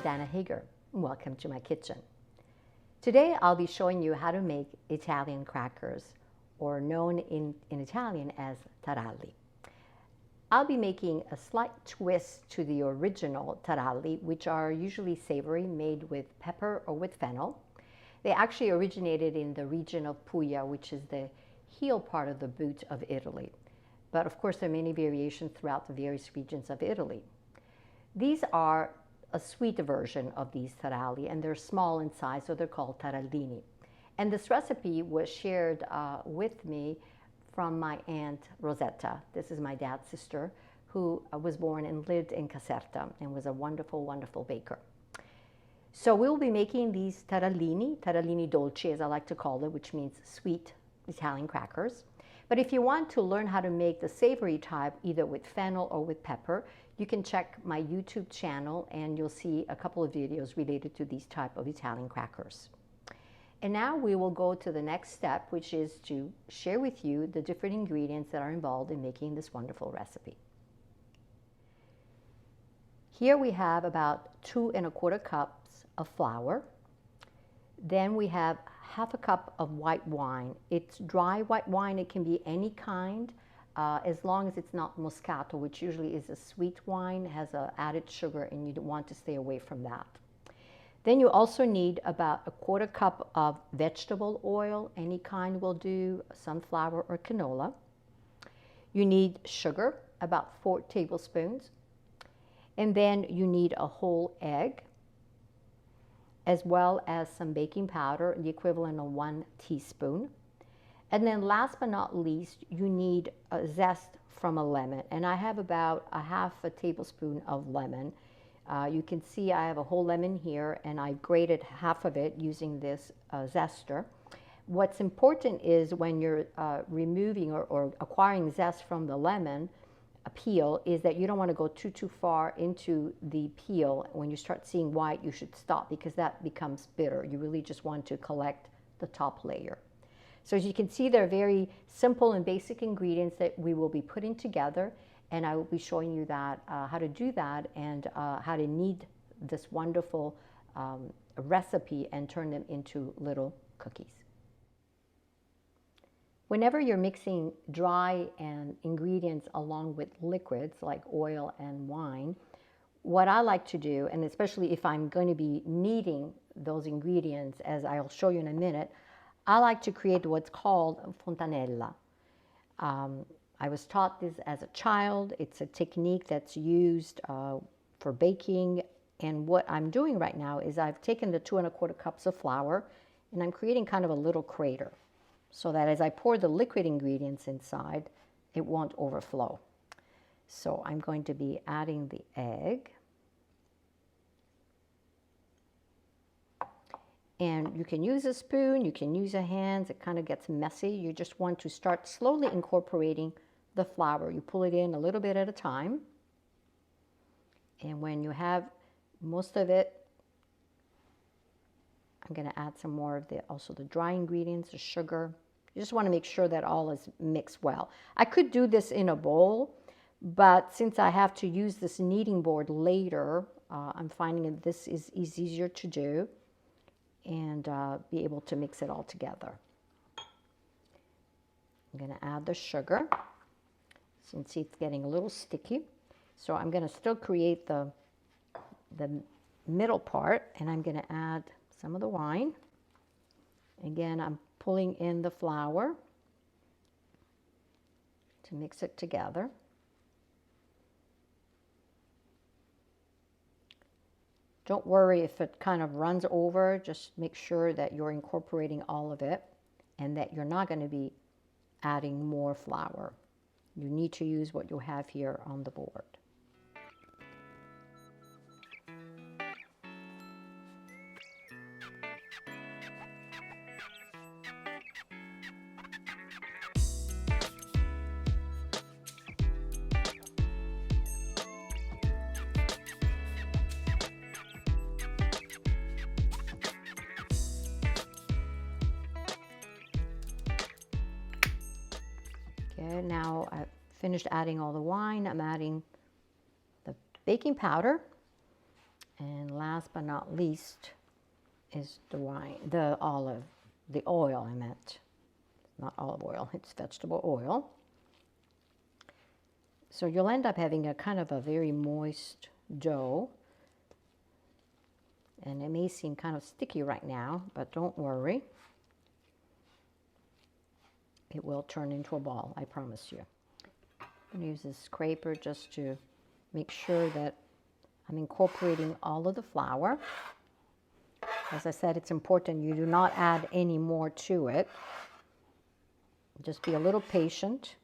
Anna Hager, and welcome to my kitchen. Today I'll be showing you how to make Italian crackers, or known in Italian as taralli. I'll be making a slight twist to the original taralli, which are usually savory, made with pepper or with fennel. They actually originated in the region of Puglia, which is the heel part of the boot of Italy. But of course there are many variations throughout the various regions of Italy. These are a sweet version of these taralli, and they're small in size, so they're called tarallini. And this recipe was shared with me from my aunt Rosetta. This is my dad's sister, who was born and lived in Caserta and was a wonderful, wonderful baker. So we'll be making these Tarallini Dolci, as I like to call it, which means sweet Italian crackers. But if you want to learn how to make the savory type, either with fennel or with pepper, you can check my YouTube channel and you'll see a couple of videos related to these type of Italian crackers. And now we will go to the next step, which is to share with you the different ingredients that are involved in making this wonderful recipe. Here we have about 2 1/4 cups of flour. Then we have 1/2 cup of white wine. It's dry white wine. It can be any kind, as long as it's not Moscato, which usually is a sweet wine, has added sugar, and you want to stay away from that. Then you also need about 1/4 cup of vegetable oil. Any kind will do, sunflower or canola. You need sugar, about 4 tablespoons. And then you need a whole egg, as well as some baking powder, the equivalent of 1 teaspoon. And then last but not least, you need a zest from a lemon. And I have about 1/2 tablespoon of lemon. You can see I have a whole lemon here, and I grated half of it using this zester. What's important is when you're removing or acquiring zest from the lemon peel, is that you don't want to go too far into the peel. When you start seeing white, you should stop, because that becomes bitter. You really just want to collect the top layer. So as you can see, they're very simple and basic ingredients that we will be putting together, and I will be showing you that how to do that, and how to knead this wonderful recipe and turn them into little cookies. Whenever you're mixing dry and ingredients along with liquids like oil and wine, what I like to do, and especially if I'm going to be kneading those ingredients, as I'll show you in a minute, I like to create what's called fontanella. I was taught this as a child. It's a technique that's used for baking. And what I'm doing right now is I've taken the 2 1/4 cups of flour, and I'm creating kind of a little crater, so that as I pour the liquid ingredients inside, it won't overflow. So I'm going to be adding the egg. And you can use a spoon, you can use your hands. It kind of gets messy. You just want to start slowly incorporating the flour. You pull it in a little bit at a time. And when you have most of it, I'm going to add some more of also the dry ingredients, the sugar. You just want to make sure that all is mixed well. I could do this in a bowl, but since I have to use this kneading board later, I'm finding that this is easier to do and be able to mix it all together. I'm going to add the sugar. Since it's getting a little sticky, so I'm going to still create the middle part, and I'm going to add some of the wine. Again, I'm pulling in the flour to mix it together. Don't worry if it kind of runs over. Just make sure that you're incorporating all of it and that you're not going to be adding more flour. You need to use what you have here on the board. Okay, now I've finished adding all the wine. I'm adding the baking powder, And last but not least is the wine, the oil I meant. Not olive oil, it's vegetable oil. So you'll end up having a kind of a very moist dough. And it may seem kind of sticky right now, but don't worry. It will turn into a ball, I promise you. I'm going to use this scraper just to make sure that I'm incorporating all of the flour. As I said, it's important you do not add any more to it. Just be a little patient.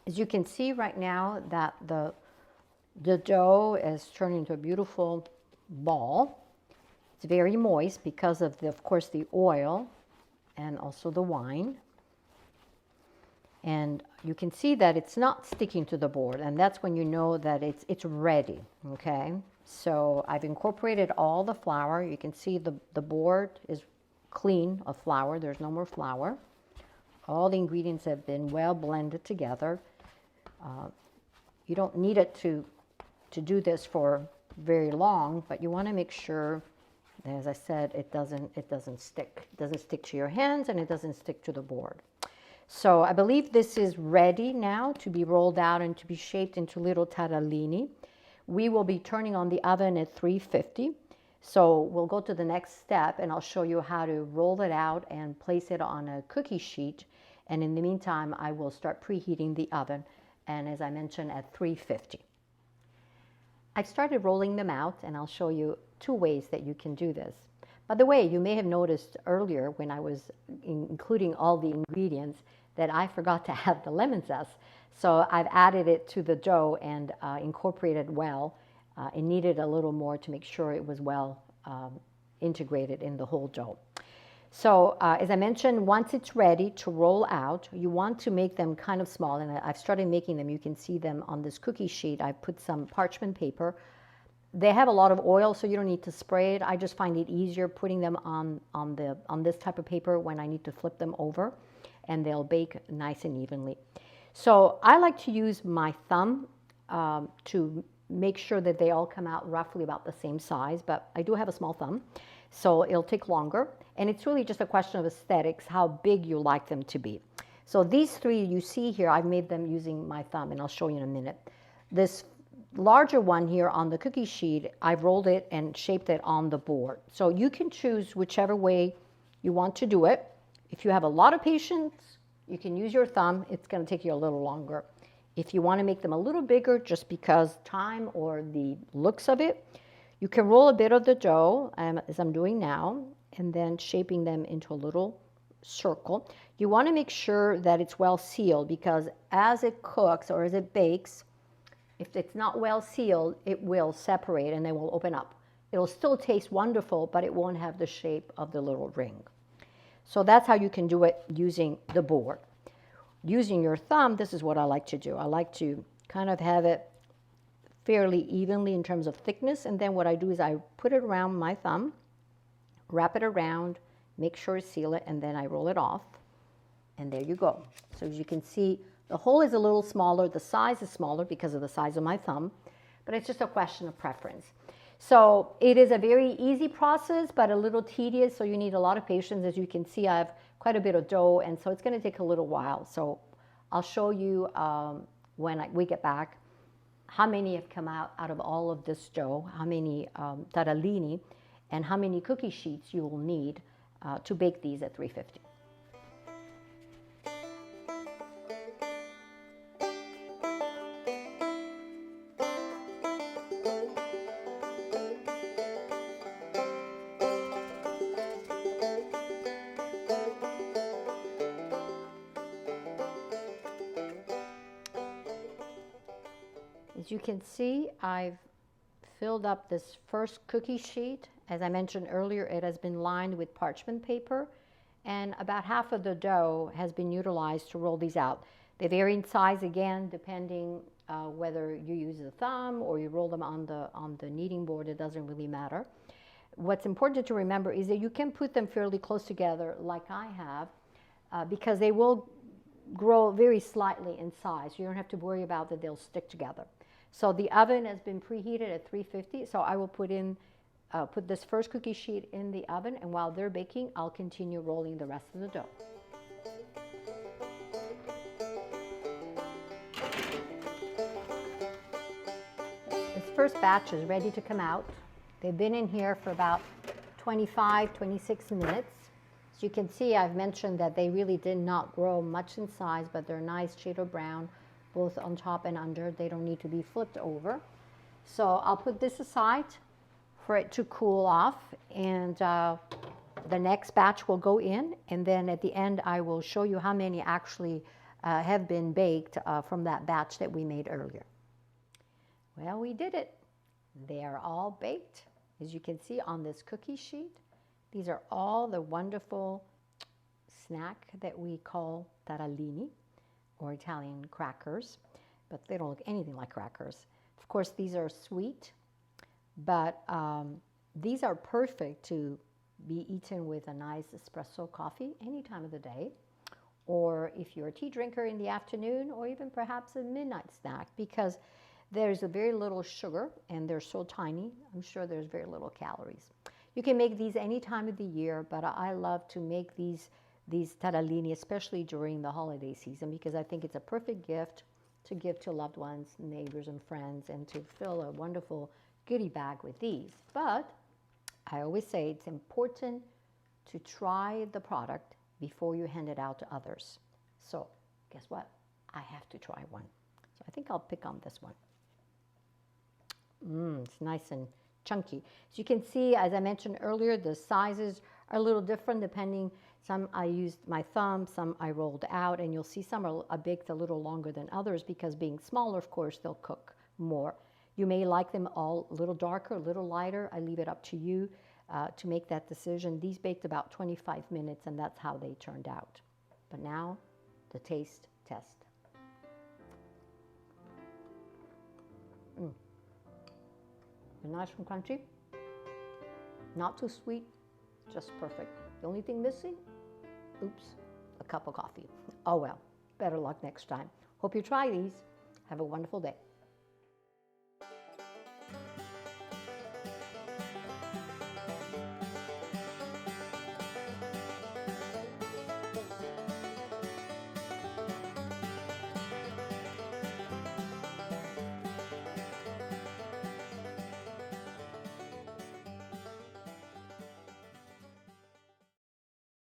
As you can see right now that the dough is turning into a beautiful ball. It's very moist because of, of course, the oil and also the wine. And you can see that it's not sticking to the board, and that's when you know that it's ready, okay? So I've incorporated all the flour. You can see the board is clean of flour. There's no more flour. All the ingredients have been well blended together. You don't need it to do this for very long, but you want to make sure, as I said, it doesn't stick. It doesn't stick to your hands, and it doesn't stick to the board. So I believe this is ready now to be rolled out and to be shaped into little tarallini. We will be turning on the oven at 350. So we'll go to the next step, and I'll show you how to roll it out and place it on a cookie sheet. And in the meantime, I will start preheating the oven, and as I mentioned, at 350. I've started rolling them out, and I'll show you two ways that you can do this. By the way, you may have noticed earlier when I was including all the ingredients that I forgot to add the lemon zest. So I've added it to the dough and incorporated well. It needed a little more to make sure it was well integrated in the whole dough. So as I mentioned, once it's ready to roll out, you want to make them kind of small, and I've started making them. You can see them on this cookie sheet. I put some parchment paper. They have a lot of oil, so you don't need to spray it. I just find it easier putting them on this type of paper when I need to flip them over, and they'll bake nice and evenly. So I like to use my thumb to make sure that they all come out roughly about the same size, but I do have a small thumb, so it'll take longer. And it's really just a question of aesthetics, how big you like them to be. So these three you see here, I've made them using my thumb, and I'll show you in a minute. This larger one here on the cookie sheet, I've rolled it and shaped it on the board. So you can choose whichever way you want to do it. If you have a lot of patience, you can use your thumb. It's going to take you a little longer. If you want to make them a little bigger just because time or the looks of it, you can roll a bit of the dough, as I'm doing now, and then shaping them into a little circle. You want to make sure that it's well sealed, because as it cooks or as it bakes, if it's not well sealed, it will separate and they will open up. It'll still taste wonderful, but it won't have the shape of the little ring. So that's how you can do it using the board. Using your thumb, this is what I like to do. I like to kind of have it fairly evenly in terms of thickness, and then what I do is I put it around my thumb, wrap it around, make sure to seal it, and then I roll it off, and there you go. So as you can see, the hole is a little smaller, the size is smaller because of the size of my thumb, but it's just a question of preference. So it is a very easy process, but a little tedious, so you need a lot of patience. As you can see, I have quite a bit of dough, and so it's going to take a little while. So I'll show you when we get back how many have come out of all of this dough, how many tarallini, and how many cookie sheets you will need to bake these at 350. As you can see, I've filled up this first cookie sheet. As I mentioned earlier, it has been lined with parchment paper, and about half of the dough has been utilized to roll these out. They vary in size again, depending whether you use the thumb or you roll them on the kneading board. It doesn't really matter. What's important to remember is that you can put them fairly close together, like I have, because they will grow very slightly in size. You don't have to worry about that they'll stick together. So the oven has been preheated at 350. So I will put this first cookie sheet in the oven, and while they're baking, I'll continue rolling the rest of the dough. This first batch is ready to come out. They've been in here for about 25, 26 minutes. As you can see, I've mentioned that they really did not grow much in size, but they're nice shade of brown, both on top and under. They don't need to be flipped over. So I'll put this aside for it to cool off, and the next batch will go in, and then at the end I will show you how many actually have been baked from that batch that we made earlier. Well, we did it. They are all baked, as you can see on this cookie sheet. These are all the wonderful snack that we call tarallini, or Italian crackers, but they don't look anything like crackers. Of course, these are sweet, but these are perfect to be eaten with a nice espresso coffee any time of the day, or if you're a tea drinker in the afternoon, or even perhaps a midnight snack, because there's a very little sugar and they're so tiny. I'm sure there's very little calories. You can make these any time of the year, but I love to make these tarallini, especially during the holiday season, because I think it's a perfect gift to give to loved ones, neighbors, and friends, and to fill a wonderful goodie bag with these. But I always say it's important to try the product before you hand it out to others. So guess what? I have to try one. So I think I'll pick on this one. It's nice and chunky. As you can see, as I mentioned earlier, the sizes are a little different depending. Some I used my thumb, some I rolled out, and you'll see some are baked a little longer than others because being smaller, of course, they'll cook more. You may like them all a little darker, a little lighter. I leave it up to you to make that decision. These baked about 25 minutes, and that's how they turned out. But now, the taste test. They're nice and crunchy, not too sweet, just perfect. The only thing missing, oops, a cup of coffee. Oh well, better luck next time. Hope you try these. Have a wonderful day.